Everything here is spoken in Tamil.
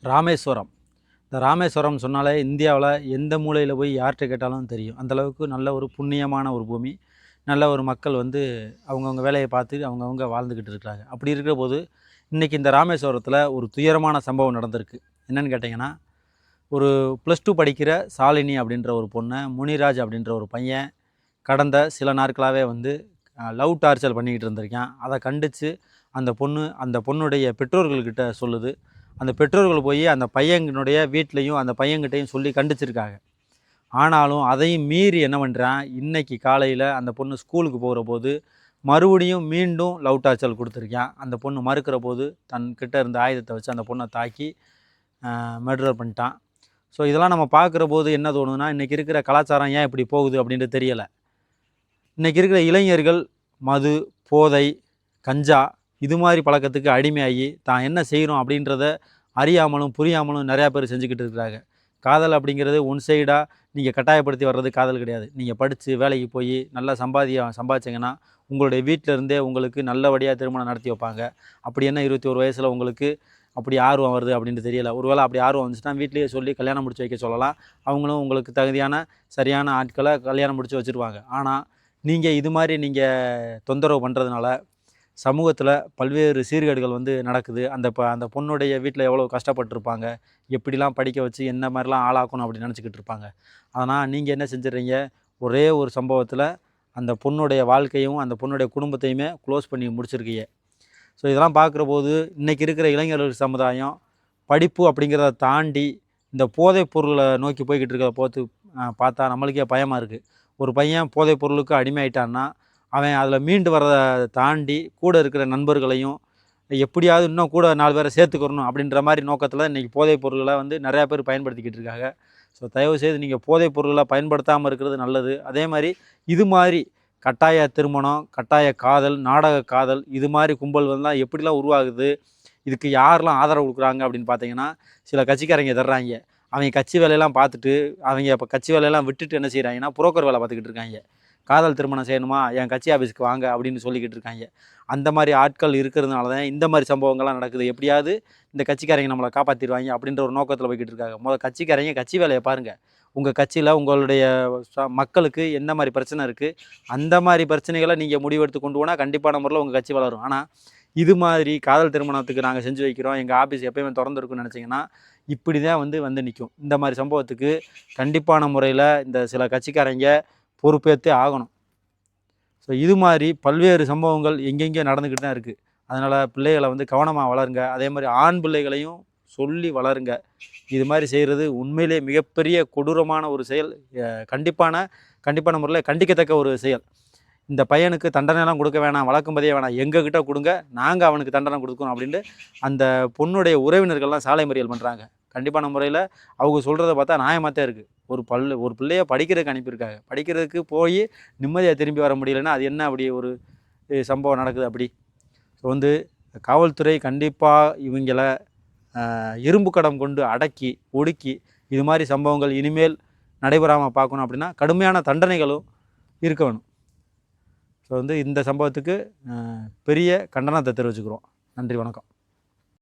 ராமேஸ்வரம். இந்த ராமேஸ்வரம் சொன்னாலே இந்தியாவில் எந்த மூலையில் போய் யார்கிட்ட கேட்டாலும் தெரியும். அந்தளவுக்கு நல்ல ஒரு புண்ணியமான ஒரு பூமி. நல்ல ஒரு மக்கள் வந்து அவங்கவுங்க வேலையை பார்த்து அவங்கவுங்க வாழ்ந்துக்கிட்டு இருக்கிறாங்க. அப்படி இருக்கிற போது இன்றைக்கி இந்த ராமேஸ்வரத்தில் ஒரு துயரமான சம்பவம் நடந்திருக்கு. என்னென்னு கேட்டிங்கன்னா, ஒரு +2 படிக்கிற சாலினி அப்படின்ற ஒரு பொண்ணை முனிராஜ் அப்படின்ற ஒரு பையன் கடந்த சில நாட்களாகவே வந்து லவ் டார்ச்சர் பண்ணிக்கிட்டு இருந்திருக்கான். அதை கண்டித்து அந்த பொண்ணுடைய பெற்றோர்கள்கிட்ட சொல்லுது. அந்த பெற்றோர்கள் போய் அந்த பையனுடைய வீட்லேயும் அந்த பையன்கிட்டையும் சொல்லி கண்டிச்சிருக்காங்க. ஆனாலும் அதையும் மீறி என்ன பண்ணுறான், இன்றைக்கி காலையில் அந்த பொண்ணு ஸ்கூலுக்கு போகிற போது மறுபடியும் மீண்டும் லவ் டார்ச்சர் கொடுத்துருக்கான். அந்த பொண்ணு மறுக்கிற போது தன்கிட்ட இருந்த ஆயுதத்தை வச்சு அந்த பொண்ணை தாக்கி மர்டர் பண்ணிட்டான். ஸோ இதெல்லாம் நம்ம பார்க்குற போது என்ன தோணுதுன்னா, இன்றைக்கி இருக்கிற கலாச்சாரம் ஏன் இப்படி போகுது அப்படின்ட்டு தெரியலை. இன்றைக்கி இருக்கிற இளைஞர்கள் மது, போதை, கஞ்சா இது மாதிரி பழக்கத்துக்கு அடிமையாகி தான் என்ன செய்கிறோம் அப்படின்றத அறியாமலும் புரியாமலும் நிறையா பேர் செஞ்சுக்கிட்டு இருக்கிறாங்க. காதல் அப்படிங்கிறது ஒன் சைடாக நீங்கள் கட்டாயப்படுத்தி வர்றது காதல் கிடையாது. நீங்கள் படித்து வேலைக்கு போய் நல்லா சம்பாதிச்சிங்கன்னா உங்களுடைய வீட்டிலருந்தே உங்களுக்கு நல்லபடியாக திருமணம் நடத்தி வைப்பாங்க. அப்படி என்ன 21 வயசில் உங்களுக்கு அப்படி ஆர்வம் வருது அப்படின்ட்டு தெரியலை. ஒருவேளை அப்படி ஆர்வம் வந்துச்சுன்னா வீட்லேயே சொல்லி கல்யாணம் முடிச்சு வைக்க சொல்லலாம். அவங்களும் உங்களுக்கு தகுதியான சரியான ஆட்களை கல்யாணம் முடிச்சு வச்சுருவாங்க. ஆனால் நீங்கள் இது மாதிரி தொந்தரவு பண்ணுறதுனால சமூகத்தில் பல்வேறு சீர்கேடுகள் வந்து நடக்குது. அந்த பொண்ணுடைய வீட்டில் எவ்வளோ கஷ்டப்பட்டுருப்பாங்க, எப்படிலாம் படிக்க வச்சு என்ன மாதிரிலாம் ஆளாக்கணும் அப்படின்னு நினச்சிக்கிட்டு இருப்பாங்க. ஆனால் நீங்கள் என்ன செஞ்சிடறீங்க, ஒரே ஒரு சம்பவத்தில் அந்த பொண்ணுடைய வாழ்க்கையும் அந்த பொண்ணுடைய குடும்பத்தையுமே க்ளோஸ் பண்ணி முடிச்சிருக்கீங்க. ஸோ இதெல்லாம் பார்க்குற போது இன்றைக்கி இருக்கிற இளைஞர்கள் சமுதாயம் படிப்பு அப்படிங்கிறத தாண்டி இந்த போதைப் பொருளை நோக்கி போய்கிட்டு இருக்கிற போது பார்த்தா நம்மளுக்கே பயமாக இருக்குது. ஒரு பையன் போதைப் பொருளுக்கு அடிமையாயிட்டான்னா அவன் அதில் மீண்டு வர்றதை தாண்டி கூட இருக்கிற நண்பர்களையும் எப்படியாவது இன்னும் கூட 4 பேரை சேர்த்துக்கிறணும் அப்படின்ற மாதிரி நோக்கத்தில் இன்றைக்கி போதைப் பொருள்களை வந்து நிறையா பேர் பயன்படுத்திக்கிட்டு இருக்காங்க. ஸோ தயவுசெய்து நீங்கள் போதைப் பொருள்களை பயன்படுத்தாமல் இருக்கிறது நல்லது. அதே மாதிரி இது மாதிரி கட்டாய திருமணம், கட்டாய காதல், நாடக காதல் இது மாதிரி கும்பல் வந்து எப்படிலாம் உருவாகுது, இதுக்கு யாரெல்லாம் ஆதரவு கொடுக்குறாங்க அப்படின்னு பார்த்தீங்கன்னா, சில கட்சிக்காரங்க தர்றாங்க. அவங்க கட்சி வேலையெல்லாம் பார்த்துட்டு அவங்க இப்போ கட்சி வேலையெல்லாம் விட்டுட்டு என்ன செய்கிறாங்கன்னா புரோக்கர் வேலை பார்த்துக்கிட்டு இருக்காங்க. காதல் திருமணம் செய்யணுமா, என் கட்சி ஆஃபீஸுக்கு வாங்க அப்படின்னு சொல்லிக்கிட்டு இருக்காங்க. அந்த மாதிரி ஆட்கள் இருக்கிறதுனால தான் இந்த மாதிரி சம்பவங்கள்லாம் நடக்குது. எப்படியாவது இந்த கட்சிக்காரங்க நம்மளை காப்பாற்றிடுவாங்க அப்படின்ற ஒரு நோக்கத்தில் போய்கிட்டு இருக்காங்க. கட்சிக்காரங்க கட்சி வேலையை பாருங்கள். உங்கள் கட்சியில் உங்களுடைய மக்களுக்கு என்ன மாதிரி பிரச்சனை இருக்குது, அந்த மாதிரி பிரச்சனைகளை நீங்கள் முடிவெடுத்து கொண்டு போனால் கண்டிப்பான முறையில் உங்கள் கட்சி வளரும். ஆனால் இது மாதிரி காதல் திருமணத்துக்கு நாங்கள் செஞ்சு வைக்கிறோம், எங்கள் ஆஃபீஸ் எப்போயுமே திறந்துருக்குன்னு நினச்சிங்கன்னா இப்படி தான் வந்து நிற்கும். இந்த மாதிரி சம்பவத்துக்கு கண்டிப்பான முறையில் இந்த சில கட்சிக்காரங்க பொறுப்பேற்றே ஆகணும். ஸோ இது மாதிரி பல்வேறு சம்பவங்கள் எங்கெங்கே நடந்துக்கிட்டு தான் இருக்குது. அதனால் பிள்ளைகளை வந்து கவனமாக வளருங்க. அதே மாதிரி ஆண் பிள்ளைகளையும் சொல்லி வளருங்க. இது மாதிரி செய்கிறது உண்மையிலே மிகப்பெரிய கொடூரமான ஒரு செயல். கண்டிப்பான முறையில் கண்டிக்கத்தக்க ஒரு செயல். இந்த பையனுக்கு தண்டனைலாம் கொடுக்க வேணாம், வழக்கும்பதியே வேணாம், எங்ககிட்ட கொடுங்க, நாங்கள் அவனுக்கு தண்டனை கொடுக்கணும் அப்படின்ட்டு அந்த பொண்ணுடைய உறவினர்கள்லாம் சாலை மறியல் பண்ணுறாங்க. கண்டிப்பான முறையில் அவங்க சொல்கிறத பார்த்தா நியாயமாக தான் இருக்குது. ஒரு பிள்ளைய படிக்கிறதுக்கு அனுப்பியிருக்காங்க. படிக்கிறதுக்கு போய் நிம்மதியாக திரும்பி வர முடியலைன்னா அது என்ன அப்படி ஒரு சம்பவம் நடக்குது அப்படி? ஸோ வந்து காவல்துறை கண்டிப்பாக இவங்கள இரும்பு கடம் கொண்டு அடக்கி ஒடுக்கி இது மாதிரி சம்பவங்கள் இனிமேல் நடைபெறாமல் பார்க்கணும் அப்படின்னா கடுமையான தண்டனைகளும் இருக்க வேணும். ஸோ வந்து இந்த சம்பவத்துக்கு பெரிய கண்டனத்தை தெரிவிச்சுக்கிறோம். நன்றி, வணக்கம்.